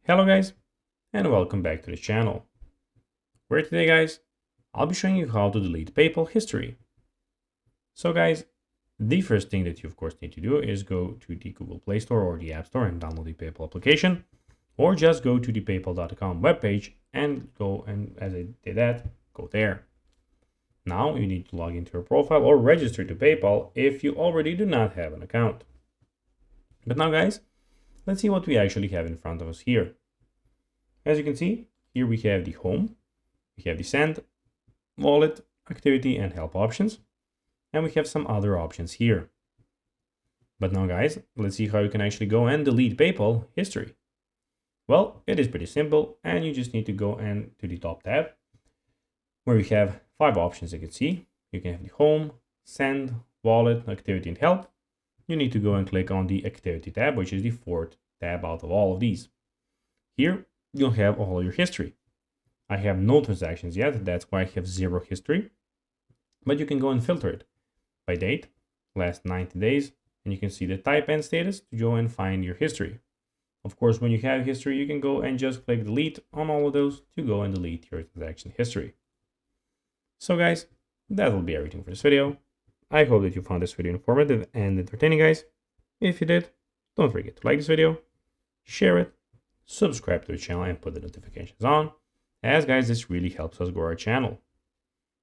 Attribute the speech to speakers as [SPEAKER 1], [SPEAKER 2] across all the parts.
[SPEAKER 1] Hello guys, and welcome back to the channel, where today guys, I'll be showing you how to delete PayPal history. So guys, the first thing that you of course need to do is go to the Google Play Store or the App Store and download the PayPal application, or just go to the paypal.com webpage and go, and as I did that, go there. Now you need to log into your profile or register to PayPal if you already do not have an account. But now guys, let's see what we actually have in front of us here. As you can see, here we have the home, we have the send, wallet, activity, and help options, and we have some other options here. But now guys, let's see how you can actually go and delete PayPal history. Well, it is pretty simple, and you just need to go and to the top tab, where we have 5 options you can see. You can have the home, send, wallet, activity, and help. You need to go and click on the activity tab, which is the 4th tab out of all of these. Here, you'll have all your history. I have no transactions yet, that's why I have 0 history. But you can go and filter it by date, last 90 days, and you can see the type and status to go and find your history. Of course, when you have history, you can go and just click delete on all of those to go and delete your transaction history. So guys, that will be everything for this video. I hope that you found this video informative and entertaining, guys. If you did, don't forget to like this video, share it, subscribe to the channel, and put the notifications on, as guys, this really helps us grow our channel.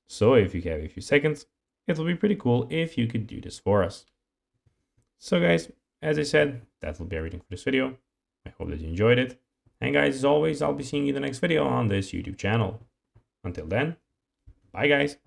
[SPEAKER 1] So if you have a few seconds, it will be pretty cool if you could do this for us. So guys, as I said, that will be everything for this video. I hope that you enjoyed it, and guys, as always, I'll be seeing you in the next video on this YouTube channel. Until then, bye guys.